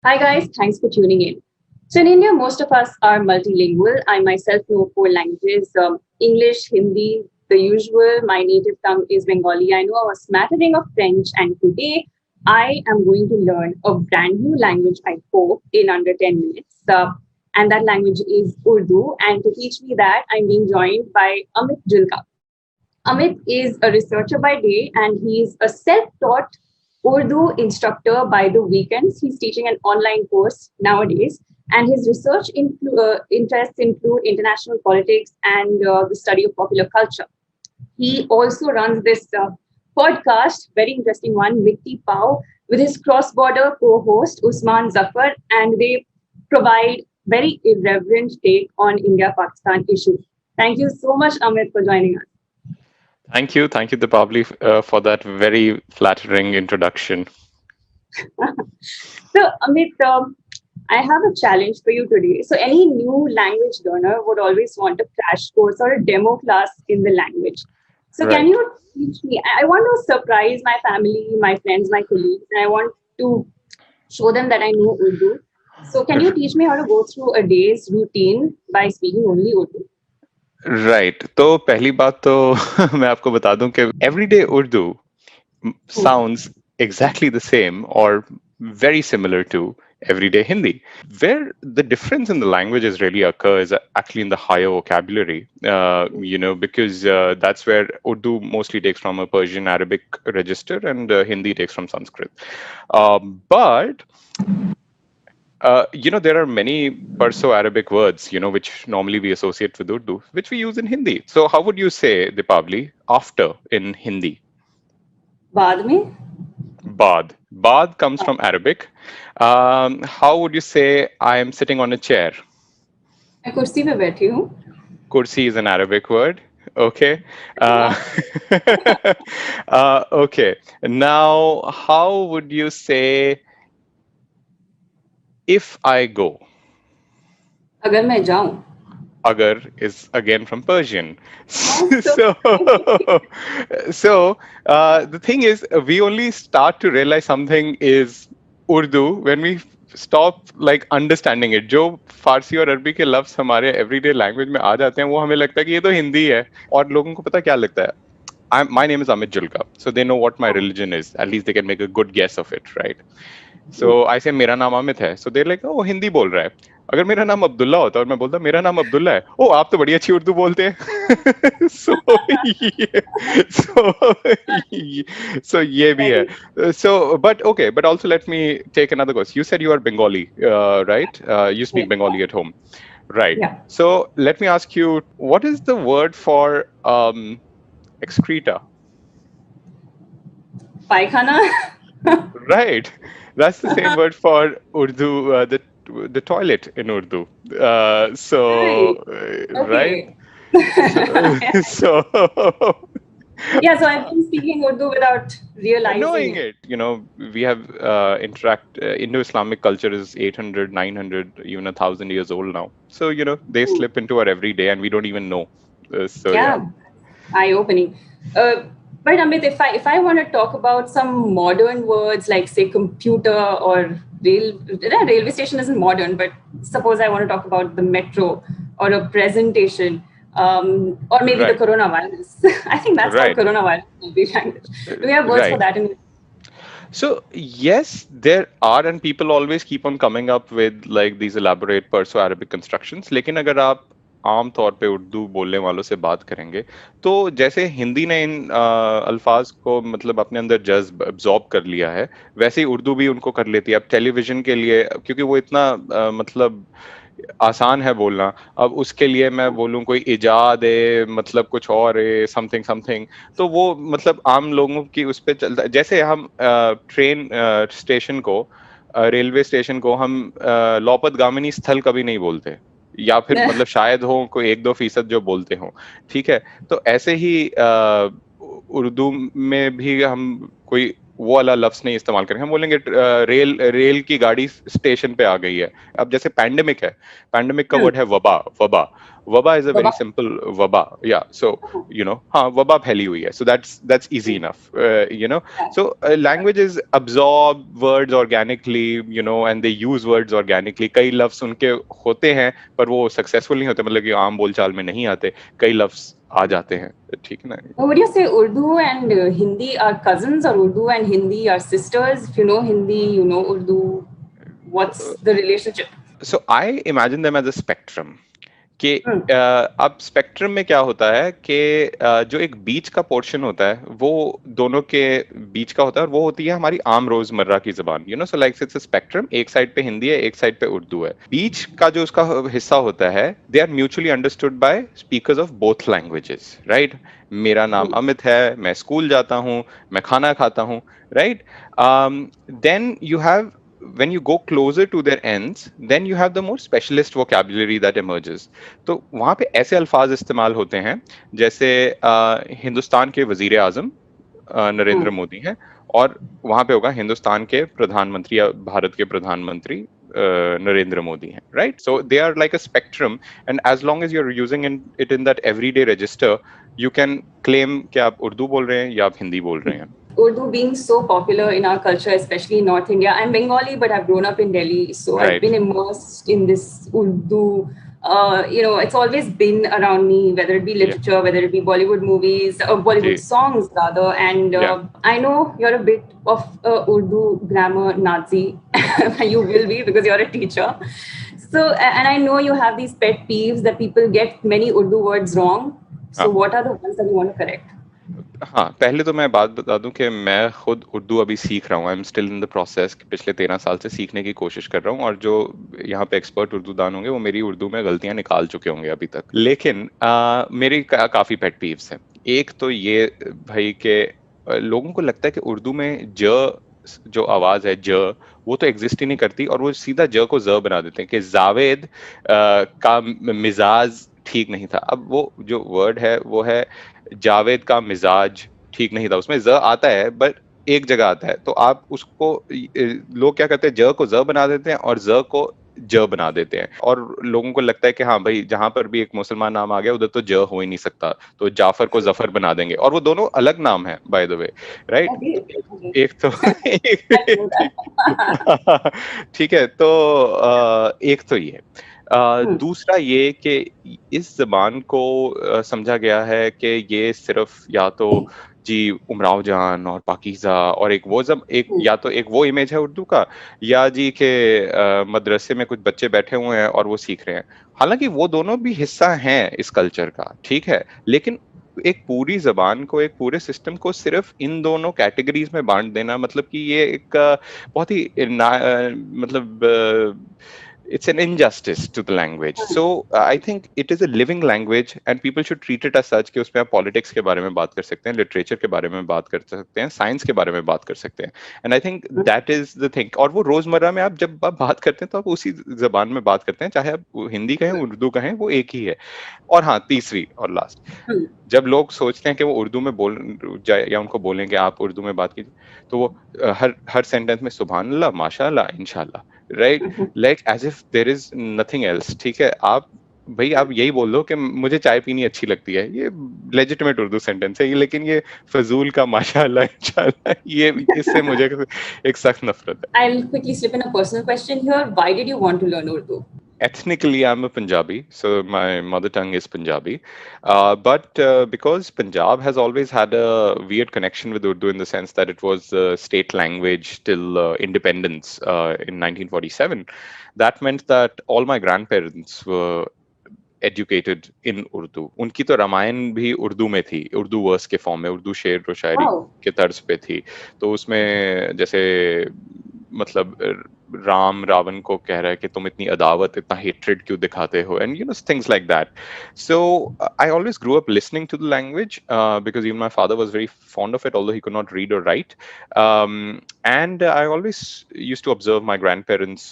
Hi guys, thanks for tuning in. So in India, most of us are multilingual. I myself know four languages: English, Hindi, the usual. My native tongue is Bengali. I know a smattering of French, and today I am going to learn a brand new language. I hope in under 10 minutes, and that language is Urdu. And to teach me that, I'm being joined by Amit Julka. Amit is a researcher by day and he's a self taught Urdu instructor by the weekends. He's teaching an online course nowadays, and his research interests include international politics and the study of popular culture. He also runs this podcast, very interesting one, Vitti Pau, with his cross border co host Usman Zafar, and they provide very irreverent take on India Pakistan issues. Thank you so much, Amit, for joining us. Thank you, Deepavali, for that very flattering introduction. So, Amit, I have a challenge for you today. So, any new language learner would always want a crash course or a demo class in the language. So, can Right. you teach me? I want to surprise my family, my friends, my colleagues, and I want to show them that I know Urdu. So, can you R- teach me how to go through a day's routine by speaking only Urdu? Right. तो पहली बात तो मैं आपको बता दूं कि everyday Urdu Hmm. sounds exactly the same or very similar to everyday Hindi. Where the difference in the languages really occurs actually in the higher vocabulary, because that's where Urdu mostly takes from a Persian Arabic register and Hindi takes from Sanskrit. But there are many Perso-Arabic words, which normally we associate with Urdu, which we use in Hindi. So how would you say, Dipavli, after in Hindi? बाद में Baad. Baad comes from Arabic. How would you say I am sitting on a chair? मैं कुर्सी पे बैठी हूँ. Kursi is an Arabic word. Okay. Uh, हाँ. okay. Now, how would you say if I go? अगर मैं जाऊँ. Agar is again from Persian. हाँ, so So, the thing is, we only start to realize something is Urdu when we stop like understanding it. जो फारसी और अरबी के लफ्ज हमारे एवरीडे लैंग्वेज में आ जाते हैं वो हमें लगता है कि ये तो हिंदी है और लोगों को पता क्या लगता है my name is Amit Julka, so they know what my religion is. At least they can make a good guess of it, right? So I say मेरा नाम अमित है, so they're like, oh Hindi बोल रहा है. अगर मेरा नाम अब्दुल्ला होता और मैं बोलता मेरा नाम अब्दुल्ला है, ओ आप तो बड़ी अच्छी उर्दू बोलते हैं. So so ये भी है. But okay, but also let me take another question. You said you are Bengali, right? You speak Bengali at home, right? yeah. So let me ask you, what is the word for excreta? पायखाना. Right. That's the same word for Urdu, the toilet in Urdu. Right. Right. Okay. So, so Yeah, so I've been speaking Urdu without realizing knowing it. it, we have Indo-Islamic culture is 800, 900, even 1,000 years old now. So, they Hmm. slip into our everyday and we don't even know. So, yeah. Yeah, eye-opening. Uh, but Amit, if I want to talk about some modern words like say computer or railway station isn't modern, but suppose I want to talk about the metro or a presentation, or maybe the Right. coronavirus. I think that's called Right. coronavirus in English language. Do we have words for Right. that in? So yes, there are, and people always keep on coming up with like these elaborate Perso-Arabic constructions. लेकिन अगर आप आम तौर पे उर्दू बोलने वालों से बात करेंगे तो जैसे हिंदी ने इन अल्फाज को मतलब अपने अंदर जज्ब एब्जॉर्ब कर लिया है वैसे ही उर्दू भी उनको कर लेती है अब टेलीविजन के लिए क्योंकि वो इतना मतलब आसान है बोलना अब उसके लिए मैं बोलूं कोई इजाद है मतलब कुछ और है समथिंग समथिंग तो वो मतलब आम लोगों की उस पे चलता है जैसे हम ट्रेन स्टेशन को रेलवे स्टेशन को हम लौपत गामिनी स्थल कभी नहीं बोलते या फिर मतलब शायद हो कोई 1-2% जो बोलते हो ठीक है तो ऐसे ही उर्दू में भी हम कोई वो वाला लफ्ज नहीं इस्तेमाल करेंगे हम बोलेंगे रेल रेल की गाड़ी स्टेशन पे आ गई है अब जैसे पैंडेमिक है पैंडेमिक का वर्ड है वबा वबा वबा is a very Baba. Simple वबा, या सो हाँ वबा फैली हुई है, so that's easy enough, Yeah. So languages absorb words organically, and they use words organically. कई लफ्ज उनके होते हैं पर वो सक्सेसफुल नहीं होते, मतलब कि आम बोलचाल में नहीं आते, कई लफ्ज आ जाते हैं, ठीक है ना। Would you say Urdu and Hindi are cousins, or Urdu and Hindi are sisters? If you know Hindi, you know Urdu. What's the relationship? So I imagine them as a spectrum कि Hmm. अब spectrum में क्या होता है कि जो एक बीच का पोर्शन होता है वो दोनों के बीच का होता है, और वो होती है हमारी आम रोजमर्रा की जबान, so like it's a spectrum, एक साइड पे हिंदी है, एक साइड पे उर्दू है, बीच का जो उसका हिस्सा होता है they are mutually understood by speakers of both languages, right. मेरा नाम Hmm. अमित है, मैं स्कूल जाता हूँ, मैं खाना खाता हूँ, right. Then you have, when you go closer to their ends, then you have the more specialist vocabulary that emerges. तो वहां पे ऐसे अल्फाज इस्तेमाल होते हैं जैसे हिंदुस्तान के वजीर आजम नरेंद्र Hmm. मोदी हैं, और वहां पे होगा हिंदुस्तान के प्रधानमंत्री या भारत के प्रधानमंत्री नरेंद्र मोदी हैं, right. So they are like a spectrum, and as long as you are using it in that everyday register, you can claim कि आप उर्दू बोल रहे हैं या आप हिंदी बोल रहे हैं। Urdu being so popular in our culture, especially in North India. I'm Bengali, but I've grown up in Delhi, so I've right, been immersed in this Urdu. It's always been around me, whether it be या literature, whether it be Bollywood movies, or जी, Bollywood songs rather. And या I know you're a bit of a Urdu grammar Nazi. You will be because you're a teacher. So, and I know you have these pet peeves that people get many Urdu words wrong. So, हाँ what are the ones that you want to correct? हाँ, पहले तो मैं बात बता दूं कि मैं खुद उर्दू अभी सीख रहा हूँ, I am still in the process, पिछले 13 साल से सीखने की कोशिश कर रहा हूँ, और जो यहाँ पे एक्सपर्ट उर्दू दान होंगे वो मेरी उर्दू में गलतियां निकाल चुके होंगे अभी तक, लेकिन मेरी काफी पेट पीव्स हैं। एक तो ये भाई के लोगों को लगता है कि उर्दू में जो आवाज है ज, वो तो एग्जिस्ट ही नहीं करती, और वो सीधा ज को ज बना देते हैं कि जावेद का मिजाज ठीक नहीं था। अब वो जो वर्ड है वो है जावेद का मिजाज ठीक नहीं था, उसमें ज आता है बट एक जगह आता है, तो आप उसको लोग क्या करते हैं, ज को ज बना देते हैं और ज को ज बना देते हैं, और लोगों को लगता है कि हाँ भाई जहां पर भी एक मुसलमान नाम आ गया उधर तो ज हो ही नहीं सकता, तो जाफर को जफर बना देंगे, और वो दोनों अलग नाम है by the way, right. Okay, okay. एक तो I know that. ठीक है, तो एक तो ये Hmm. दूसरा ये कि इस जबान को समझा गया है कि ये सिर्फ या तो जी उमराव जान और पाकीज़ा और एक वो जब एक Hmm. या तो एक वो इमेज है उर्दू का, या जी के मदरसे में कुछ बच्चे बैठे हुए हैं और वो सीख रहे हैं। हालांकि वो दोनों भी हिस्सा हैं इस कल्चर का, ठीक है, लेकिन एक पूरी जबान को, एक पूरे सिस्टम को सिर्फ इन दोनों कैटेगरीज में बांट देना, मतलब कि ये एक बहुत ही मतलब it's an injustice to the language. So I think it is a living language and people should treat it as such कि उसमें आप पॉलिटिक्स के बारे में बात कर सकते हैं, लिटरेचर के बारे में बात कर सकते हैं, साइंस के बारे में बात कर सकते हैं, and I think that is the thing. और वो रोजमर्रा में आप जब आप बात करते हैं तो आप उसी जबान में बात करते हैं, चाहे आप हिंदी कहें उर्दू कहें, वो एक ही है। और हाँ, तीसरी और लास्ट, Hmm. जब लोग सोचते हैं कि वो उर्दू में बोल जाए या उनको बोलेंगे आप उर्दू में बात कीजिए, तो वो हर हर सेंटेंस में सुभान अल्लाह, माशाअल्लाह, इंशाअल्लाह, right, like as if there is nothing else. ठीक है, आप भाई आप यही बोल दो कि मुझे चाय पीनी अच्छी लगती है, ये लेजिटिमेट उर्दू सेंटेंस है, लेकिन ये फजूल का माशाअल्लाह इंशाअल्लाह, ये इससे मुझे एक सख्त नफरत है। I'll quickly slip in a personal question here. Why did you want to learn Urdu? Ethnically, I'm a Punjabi, so my mother tongue is Punjabi. But because Punjab has always had a weird connection with Urdu in the sense that it was the state language till independence in 1947, that meant that all my grandparents were educated इन उर्दू। उनकी तो रामायण भी उर्दू में थी, Urdu verse के form में, उर्दू शेर व शायरी Wow. के तर्ज पे थी। तो उसमें जैसे मतलब राम रावण को कह रहा है कि तुम इतनी अदावत, इतना हेट्रेड क्यों दिखाते हो, and things like that. So I always grew up listening to the language because even my father was very fond of it, although he could not read or write. And I always used to observe my grandparents,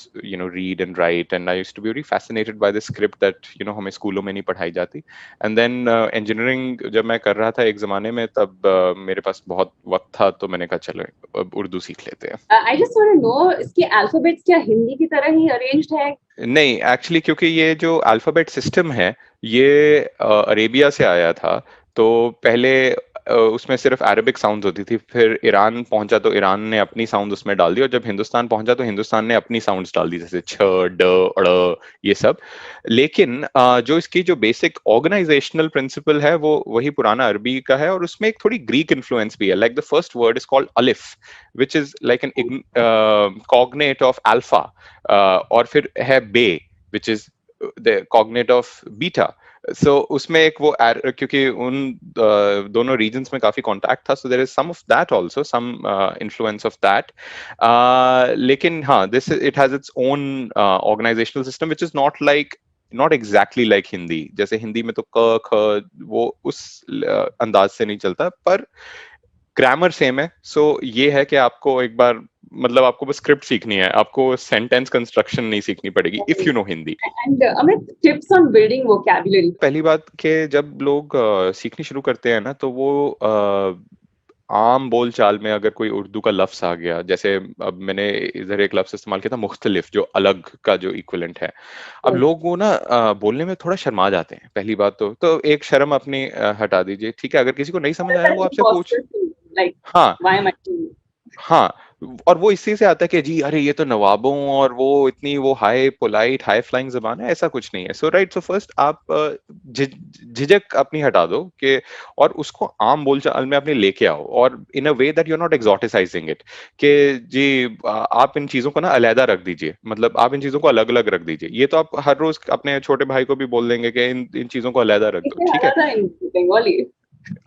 read and write, and I used to be very fascinated by the script that, हमें स्कूलों में नहीं पढ़ाई जाती. And then engineering जब मैं कर रहा था एक जमाने में, तब मेरे पास बहुत वक्त था, तो मैंने कहा चलो अब उर्दू सीख लेते हैं। I just want to know, इसके alphabets क्या हिंदी की तरह ही arranged है? नहीं, एक्चुअली क्योंकि ये जो अल्फाबेट सिस्टम है ये अरेबिया से आया था। तो पहले उसमें सिर्फ अरेबिक साउंड्स होती थी, फिर ईरान पहुंचा तो ईरान ने अपनी साउंड उसमें डाल दी, और जब हिंदुस्तान पहुंचा तो हिंदुस्तान ने अपनी साउंड्स डाल दी, जैसे छ, ड, अड़, ये सब। लेकिन जो इसकी जो बेसिक ऑर्गेनाइजेशनल प्रिंसिपल है वो वही पुराना अरबी का है, और उसमें एक थोड़ी ग्रीक इन्फ्लुएंस भी है। Like the first word is called अलिफ, which is like an cognate of alpha, और फिर है बे, which is the cognate of beta. So उसमें एक वो क्योंकि उन दोनों रीजन्स में काफी कांटेक्ट था, so there is some of that also, some influence of that. लेकिन हाँ, this it has its own organizational system which is not exactly like Hindi. जैसे हिंदी में तो क ख वो उस अंदाज से नहीं चलता, पर ग्रामर सेम है। सो ये है कि आपको एक बार, मतलब आपको बस स्क्रिप्ट सीखनी है, आपको सेंटेंस कंस्ट्रक्शन नहीं सीखनी पड़ेगी if you know Hindi. And Amit, tips on building vocabulary. पहली बात के जब लोग सीखनी शुरू करते हैं ना, तो वो आम बोल चाल में अगर कोई उर्दू का लफ्ज आ गया, जैसे अब मैंने इधर एक लफ्ज इस्तेमाल किया था मुख्तलिफ, जो अलग का जो इक्विवेलेंट है। अब लोग वो ना बोलने में थोड़ा शर्मा जाते हैं। पहली बात तो एक शर्म अपनी हटा दीजिए, ठीक है? अगर किसी को नहीं समझ आया, वो आपसे पूछ। Like, हाँ, why am I doing it? हाँ, और वो इसी से आता है कि जी अरे ये तो नवाबों और वो इतनी वो हाई पोलाइट हाई फ्लाइंग जबान है। ऐसा कुछ नहीं है। सो राइट, सो फर्स्ट आप झिझक अपनी हटा दो कि, और उसको आम बोलचाल में अपने लेके आओ, और in a way that you are not exoticising it, कि जी आप इन चीजों को ना अलहदा रख दीजिए, मतलब आप इन चीजों को अलग अलग रख दीजिए। ये तो आप हर रोज अपने छोटे भाई को भी बोल देंगे कि इन चीजों को अलहदा रख दो, It's ठीक है? in Bengali.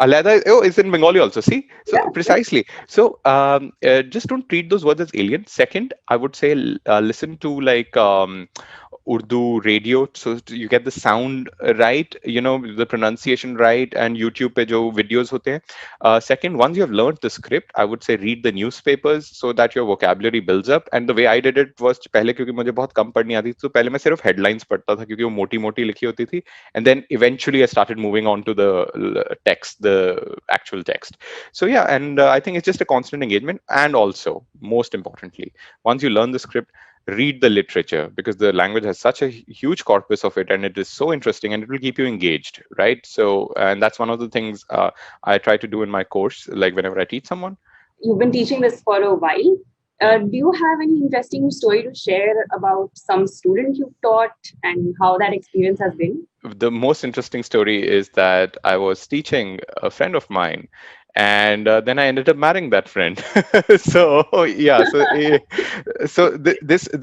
Alada, oh, it's in Bengali also. See, so Yeah. precisely. So just don't treat those words as alien. Second, I would say listen to like Urdu radio, so you get the sound right, you know, the pronunciation right, and YouTube पे जो videos होते हैं. Second, once you have learned the script, I would say read the newspapers so that your vocabulary builds up. And the way I did it was, पहले क्योंकि मुझे बहुत कम पढ़नी आती थी, तो पहले मैं सिर्फ headlines पढ़ता था क्योंकि वो मोटी मोटी लिखी होती थी, and then eventually I started moving on to the text, the actual text. So yeah, and I think it's just a constant engagement. And also, most importantly, once you learn the script, read the literature, because the language has such a huge corpus of it, and it is so interesting, and it will keep you engaged, right? So, and that's one of the things I try to do in my course, like whenever I teach someone. You've been teaching this for a while. Do you have any interesting story to share about some student you've taught and how that experience has been? The most interesting story is that I was teaching a friend of mine, and then I ended up marrying that friend. So yeah,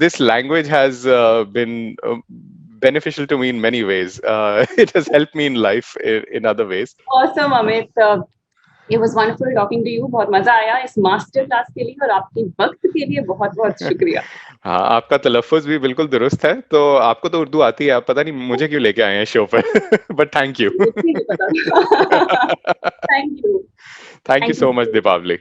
this language has been beneficial to me in many ways. It has helped me in life in other ways. Awesome, Amit. It was wonderful talking to you. बहुत मजा आया इस master class के लिए, और आपके वक्त के लिए बहुत बहुत शुक्रिया। हाँ, आपका तलफ़्फ़ुज़ भी बिल्कुल दुरुस्त है। तो आपको तो उर्दू आती है, आप पता नहीं मुझे क्यों लेके आए हैं शो पर। But thank you. मुझे नहीं पता। Thank you. Thank you Thank so much you. Deepawali.